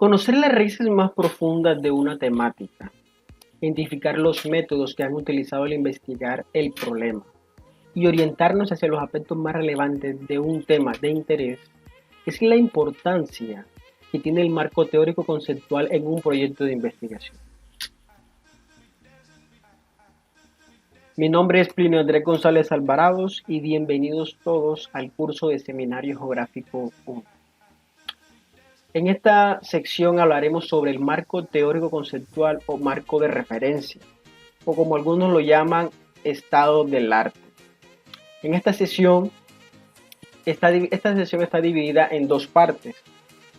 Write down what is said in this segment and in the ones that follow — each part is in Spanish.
Conocer las raíces más profundas de una temática, identificar los métodos que han utilizado al investigar el problema y orientarnos hacia los aspectos más relevantes de un tema de interés es la importancia que tiene el marco teórico conceptual en un proyecto de investigación. Mi nombre es Plinio Andrés González Alvarados y bienvenidos todos al curso de Seminario Geográfico 1. En esta sección hablaremos sobre el marco teórico conceptual o marco de referencia, o como algunos lo llaman, estado del arte. En esta sesión está dividida en dos partes.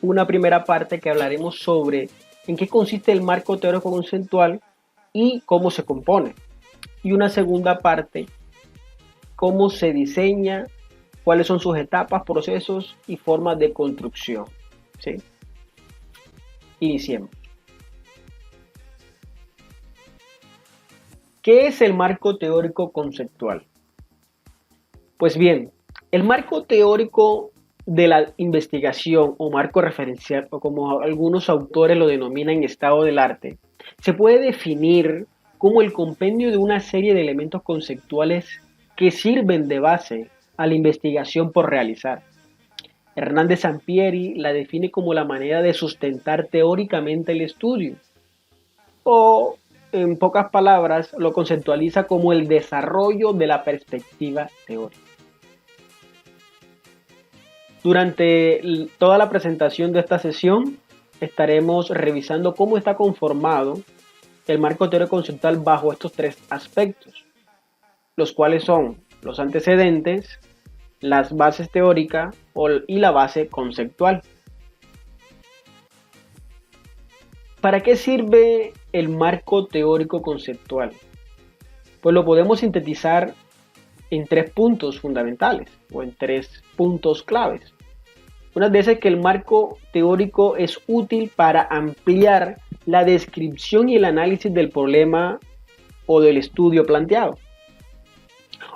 Una primera parte que hablaremos sobre en qué consiste el marco teórico conceptual y cómo se compone. Y una segunda parte, cómo se diseña, cuáles son sus etapas, procesos y formas de construcción. ¿Sí? Iniciemos. ¿Qué es el marco teórico conceptual? Pues bien, el marco teórico de la investigación o marco referencial, o como algunos autores lo denominan estado del arte, se puede definir como el compendio de una serie de elementos conceptuales que sirven de base a la investigación por realizar. Hernández Sampieri la define como la manera de sustentar teóricamente el estudio, o en pocas palabras lo conceptualiza como el desarrollo de la perspectiva teórica. Durante toda la presentación de esta sesión estaremos revisando cómo está conformado el marco teórico conceptual bajo estos tres aspectos, los cuales son los antecedentes, las bases teóricas y la base conceptual. ¿Para qué sirve el marco teórico conceptual? Pues lo podemos sintetizar en tres puntos fundamentales o en tres puntos claves. Una de esas es que el marco teórico es útil para ampliar la descripción y el análisis del problema o del estudio planteado.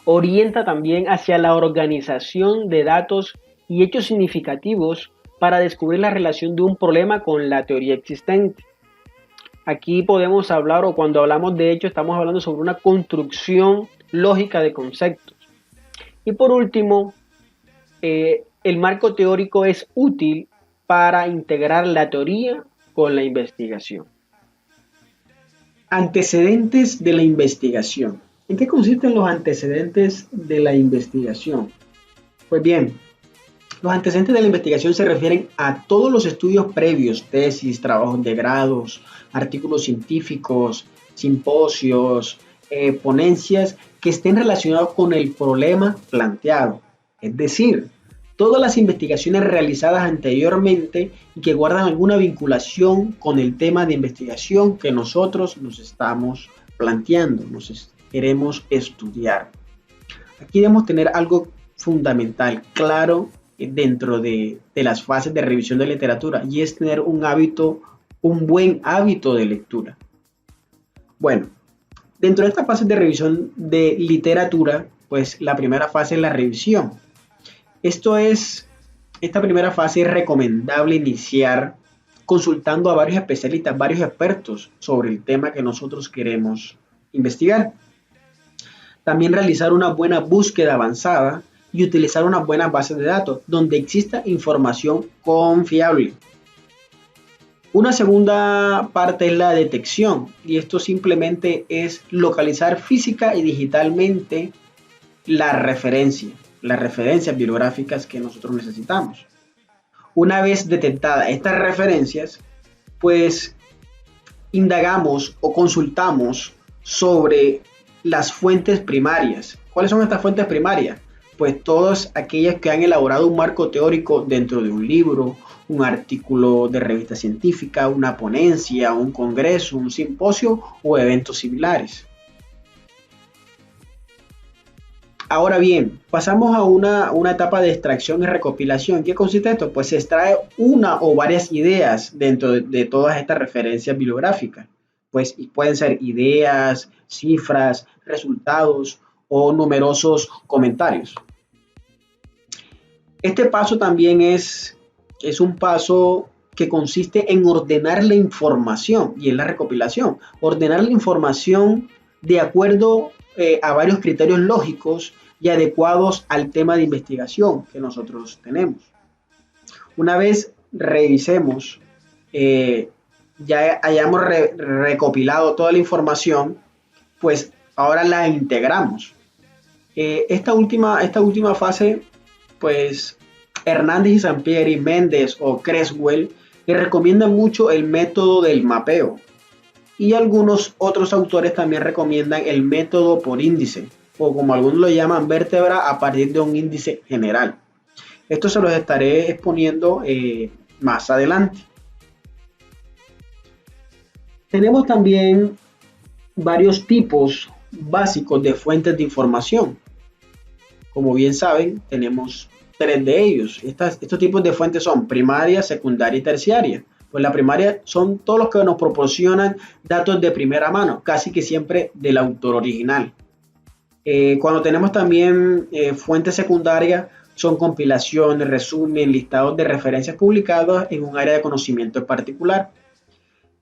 Orienta también hacia la organización de datos y hechos significativos para descubrir la relación de un problema con la teoría existente. Aquí podemos hablar, o cuando hablamos de hecho, estamos hablando sobre una construcción lógica de conceptos. Y por último, el marco teórico es útil para integrar la teoría con la investigación. Antecedentes de la investigación. ¿En qué consisten los antecedentes de la investigación? Pues bien, los antecedentes de la investigación se refieren a todos los estudios previos, tesis, trabajos de grados, artículos científicos, simposios, ponencias que estén relacionados con el problema planteado. Es decir, todas las investigaciones realizadas anteriormente y que guardan alguna vinculación con el tema de investigación que nosotros nos estamos planteando, queremos estudiar. Aquí debemos tener algo fundamental, claro, dentro de las fases de revisión de literatura, y es tener un buen hábito de lectura. Bueno, dentro de esta fase de revisión de literatura, pues la primera fase es la revisión. Esta primera fase es recomendable iniciar consultando a varios especialistas, varios expertos sobre el tema que nosotros queremos investigar. También realizar una buena búsqueda avanzada y utilizar unas buenas bases de datos donde exista información confiable. Una segunda parte es la detección, y esto simplemente es localizar física y digitalmente las referencias bibliográficas que nosotros necesitamos. Una vez detectadas estas referencias, pues indagamos o consultamos sobre las fuentes primarias. ¿Cuáles son estas fuentes primarias? Pues todas aquellas que han elaborado un marco teórico dentro de un libro, un artículo de revista científica, una ponencia, un congreso, un simposio o eventos similares. Ahora bien, pasamos a una etapa de extracción y recopilación. ¿Qué consiste esto? Pues se extrae una o varias ideas dentro de todas estas referencias bibliográficas. Pues pueden ser ideas, cifras, resultados o numerosos comentarios. Este paso también es un paso que consiste en ordenar la información y en la recopilación. Ordenar la información de acuerdo a varios criterios lógicos y adecuados al tema de investigación que nosotros tenemos. Una vez revisemos, ya hayamos recopilado toda la información, pues ahora la integramos. Esta última fase, pues Hernández y Sampieri, Méndez o Creswell le recomiendan mucho el método del mapeo, y algunos otros autores también recomiendan el método por índice, o como algunos lo llaman, vértebra a partir de un índice general. Esto se los estaré exponiendo más adelante. Tenemos también varios tipos básicos de fuentes de información. Como bien saben, tenemos 3 de ellos. Estos tipos de fuentes son primaria, secundaria y terciaria. Pues la primaria son todos los que nos proporcionan datos de primera mano, casi que siempre del autor original. Cuando tenemos también fuentes secundarias, son compilaciones, resumen, listados de referencias publicadas en un área de conocimiento en particular.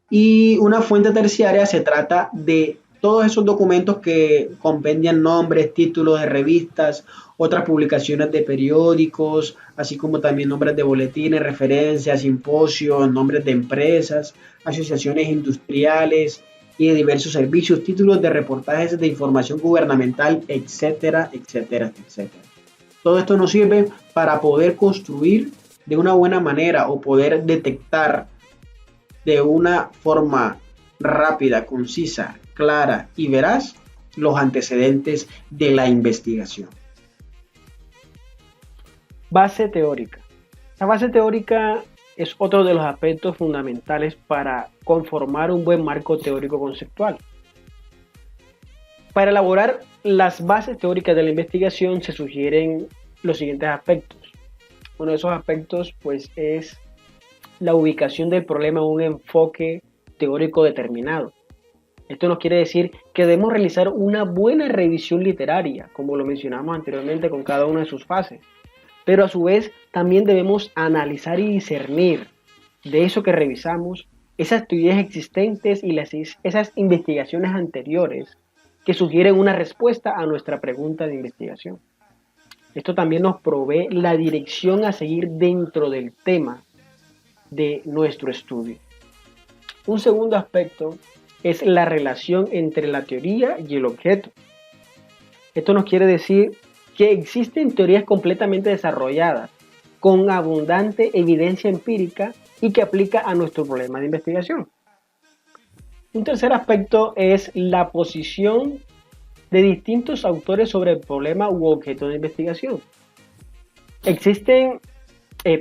Y una fuente terciaria se trata de todos esos documentos que compendian nombres, títulos de revistas, otras publicaciones de periódicos, así como también nombres de boletines, referencias, simposios, nombres de empresas, asociaciones industriales y de diversos servicios, títulos de reportajes de información gubernamental, etcétera, etcétera, etcétera. Todo esto nos sirve para poder construir de una buena manera o poder detectar de una forma rápida, concisa, clara y veraz los antecedentes de la investigación. Base teórica. La base teórica es otro de los aspectos fundamentales para conformar un buen marco teórico conceptual. Para elaborar las bases teóricas de la investigación se sugieren los siguientes aspectos. Uno de esos aspectos pues es la ubicación del problema en un enfoque teórico determinado. Esto nos quiere decir que debemos realizar una buena revisión literaria, como lo mencionamos anteriormente con cada una de sus fases. Pero a su vez también debemos analizar y discernir de eso que revisamos, esas teorías existentes y esas investigaciones anteriores que sugieren una respuesta a nuestra pregunta de investigación. Esto también nos provee la dirección a seguir dentro del tema de nuestro estudio. Un segundo aspecto es la relación entre la teoría y el objeto. Esto nos quiere decir que existen teorías completamente desarrolladas, con abundante evidencia empírica y que aplica a nuestro problema de investigación. Un tercer aspecto es la posición de distintos autores sobre el problema u objeto de investigación. Existen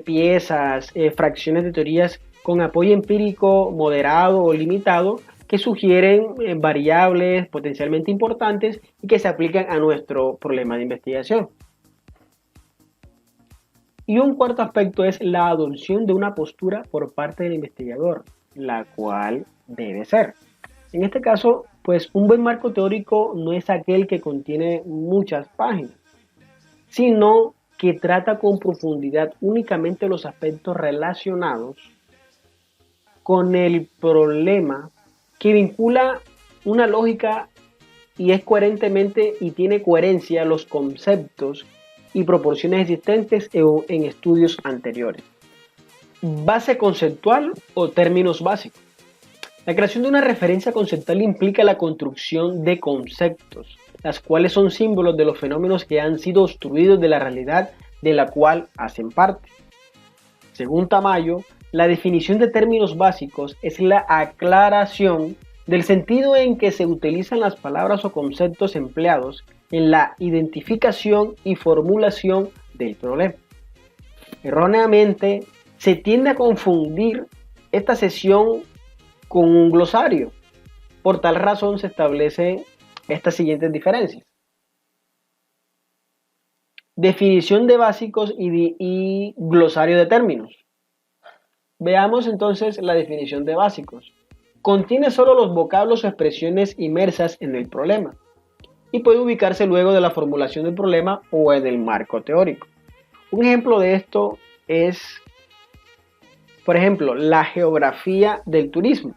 piezas, fracciones de teorías con apoyo empírico moderado o limitado que sugieren variables potencialmente importantes y que se aplican a nuestro problema de investigación. Y un cuarto aspecto es la adopción de una postura por parte del investigador, la cual debe ser. En este caso, pues un buen marco teórico no es aquel que contiene muchas páginas, sino que trata con profundidad únicamente los aspectos relacionados con el problema, que vincula una lógica y es coherentemente y tiene coherencia los conceptos y proporciones existentes en estudios anteriores. Base conceptual o términos básicos. La creación de una referencia conceptual implica la construcción de conceptos, las cuales son símbolos de los fenómenos que han sido obstruidos de la realidad de la cual hacen parte. Según Tamayo, la definición de términos básicos es la aclaración del sentido en que se utilizan las palabras o conceptos empleados en la identificación y formulación del problema. Erróneamente, se tiende a confundir esta sesión con un glosario. Por tal razón se establecen estas siguientes diferencias. Definición de básicos y glosario de términos. Veamos entonces la definición de básicos. Contiene solo los vocablos o expresiones inmersas en el problema y puede ubicarse luego de la formulación del problema o en el marco teórico. Un ejemplo de esto es Por ejemplo, la geografía del turismo.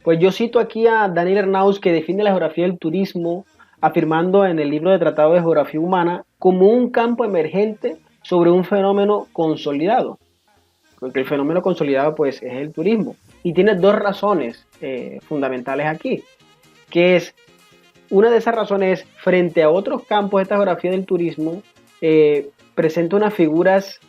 Pues yo cito aquí a Daniel Ernaux, que define la geografía del turismo afirmando en el libro de Tratado de Geografía Humana como un campo emergente sobre un fenómeno consolidado. Porque el fenómeno consolidado pues es el turismo. Y tiene dos razones fundamentales aquí, que es, una de esas razones es, frente a otros campos, esta geografía del turismo presenta unas figuras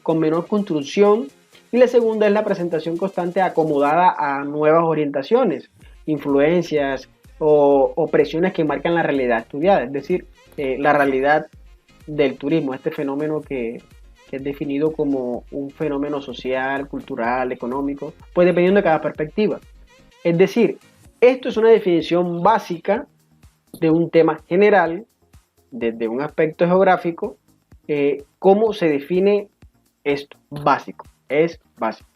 con menor construcción, y la segunda es la presentación constante acomodada a nuevas orientaciones, influencias o presiones que marcan la realidad estudiada, es decir, la realidad del turismo, este fenómeno que es definido como un fenómeno social, cultural, económico, pues dependiendo de cada perspectiva. Es decir, esto es una definición básica de un tema general, desde un aspecto geográfico, cómo se define esto, básico, es básico.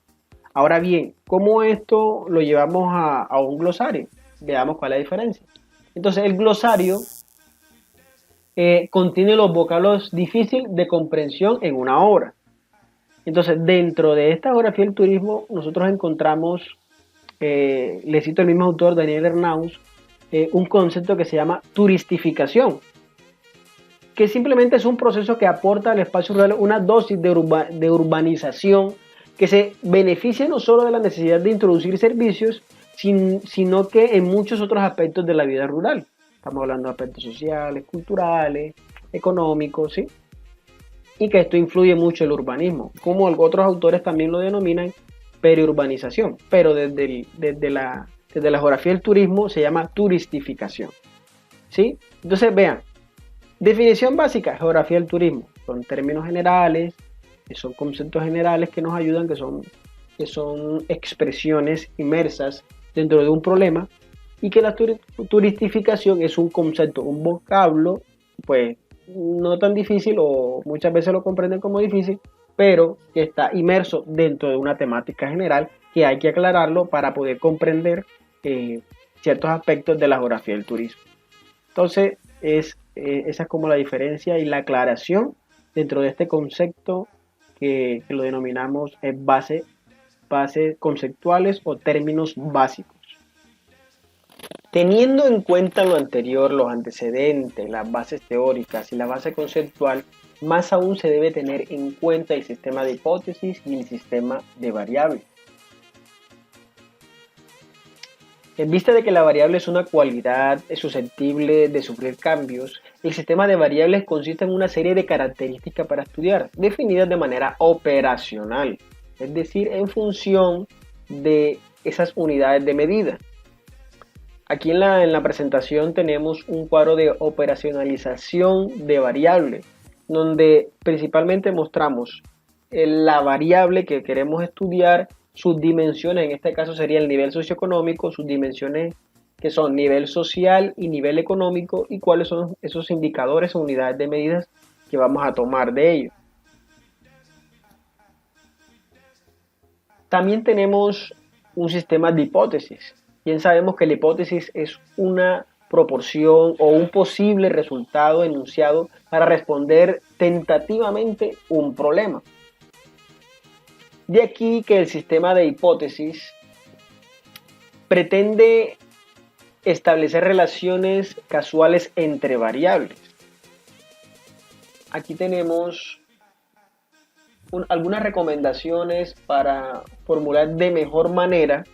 Ahora bien, ¿cómo esto lo llevamos a un glosario? Veamos cuál es la diferencia. Entonces, el glosario contiene los vocablos difíciles de comprensión en una obra. Entonces, dentro de esta geografía del turismo, nosotros encontramos, le cito al mismo autor, Daniel Ernaux, un concepto que se llama turistificación, que simplemente es un proceso que aporta al espacio rural una dosis de urbanización que se beneficia no solo de la necesidad de introducir servicios, sino que en muchos otros aspectos de la vida rural. Estamos hablando de aspectos sociales, culturales, económicos, ¿sí? Y que esto influye mucho en el urbanismo, como otros autores también lo denominan periurbanización, pero desde la geografía del turismo se llama turistificación, ¿sí? Entonces vean, definición básica, geografía del turismo, son términos generales, que son conceptos generales que nos ayudan, que son expresiones inmersas dentro de un problema, y que la turistificación es un concepto, un vocablo, pues no tan difícil, o muchas veces lo comprenden como difícil, pero que está inmerso dentro de una temática general que hay que aclararlo para poder comprender ciertos aspectos de la geografía del turismo. Entonces, esa es como la diferencia y la aclaración dentro de este concepto que lo denominamos bases conceptuales o términos básicos. Teniendo en cuenta lo anterior, los antecedentes, las bases teóricas y la base conceptual, más aún se debe tener en cuenta el sistema de hipótesis y el sistema de variables. En vista de que la variable es una cualidad susceptible de sufrir cambios, el sistema de variables consiste en una serie de características para estudiar, definidas de manera operacional, es decir, en función de esas unidades de medida. Aquí en la presentación tenemos un cuadro de operacionalización de variables, donde principalmente mostramos la variable que queremos estudiar, sus dimensiones, en este caso sería el nivel socioeconómico, sus dimensiones que son nivel social y nivel económico, y cuáles son esos indicadores o unidades de medidas que vamos a tomar de ello. También tenemos un sistema de hipótesis. Bien sabemos que la hipótesis es una proporción o un posible resultado enunciado para responder tentativamente un problema. De aquí que el sistema de hipótesis pretende establecer relaciones casuales entre variables. Aquí tenemos algunas recomendaciones para formular de mejor manera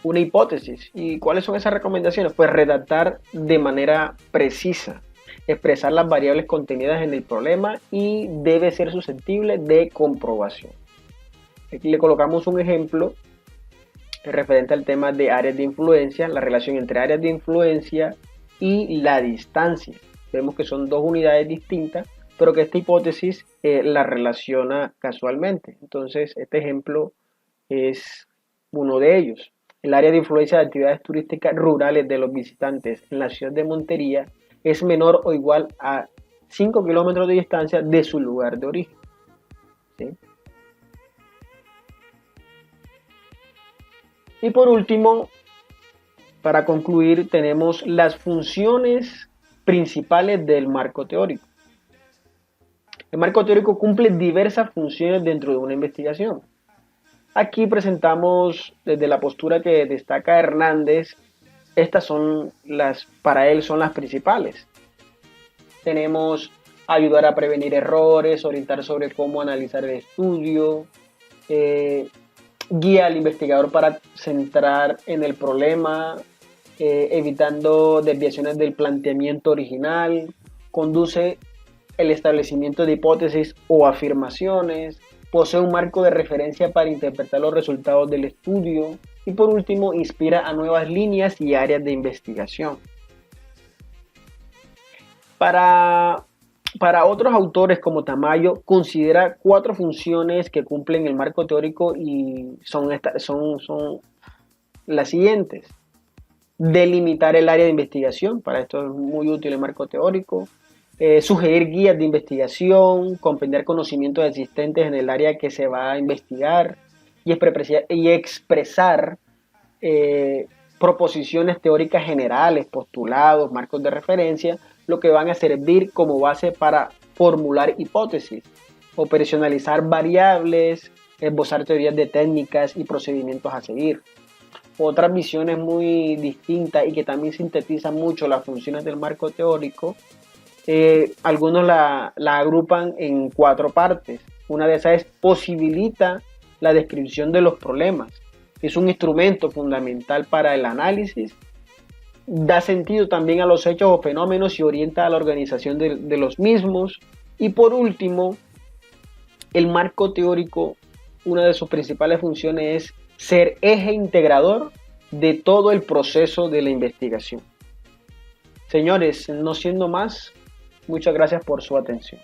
una hipótesis. ¿Y cuáles son esas recomendaciones? Pues redactar de manera precisa, expresar las variables contenidas en el problema y debe ser susceptible de comprobación. Aquí le colocamos un ejemplo referente al tema de áreas de influencia, la relación entre áreas de influencia y la distancia. Vemos que son dos unidades distintas, pero que esta hipótesis la relaciona casualmente. Entonces, este ejemplo es uno de ellos. El área de influencia de actividades turísticas rurales de los visitantes en la ciudad de Montería es menor o igual a 5 kilómetros de distancia de su lugar de origen. ¿Sí? Y por último, para concluir, tenemos las funciones principales del marco teórico. El marco teórico cumple diversas funciones dentro de una investigación. Aquí presentamos desde la postura que destaca Hernández, estas son para él son las principales. Tenemos ayudar a prevenir errores, orientar sobre cómo analizar el estudio, guía al investigador para centrar en el problema, evitando desviaciones del planteamiento original, conduce el establecimiento de hipótesis o afirmaciones, posee un marco de referencia para interpretar los resultados del estudio y por último inspira a nuevas líneas y áreas de investigación. Para otros autores como Tamayo, considera 4 funciones que cumplen el marco teórico y son las siguientes. Delimitar el área de investigación, para esto es muy útil el marco teórico. Sugerir guías de investigación, compendiar conocimientos existentes en el área que se va a investigar y expresar proposiciones teóricas generales, postulados, marcos de referencia, lo que van a servir como base para formular hipótesis, operacionalizar variables, esbozar teorías de técnicas y procedimientos a seguir. Otras visiones muy distintas y que también sintetizan mucho las funciones del marco teórico, algunos la agrupan en 4 partes. Una de esas es posibilita la descripción de los problemas. Es un instrumento fundamental para el análisis. Da sentido también a los hechos o fenómenos y orienta a la organización de los mismos. Y por último, el marco teórico, una de sus principales funciones es ser eje integrador de todo el proceso de la investigación. Señores, no siendo más, muchas gracias por su atención.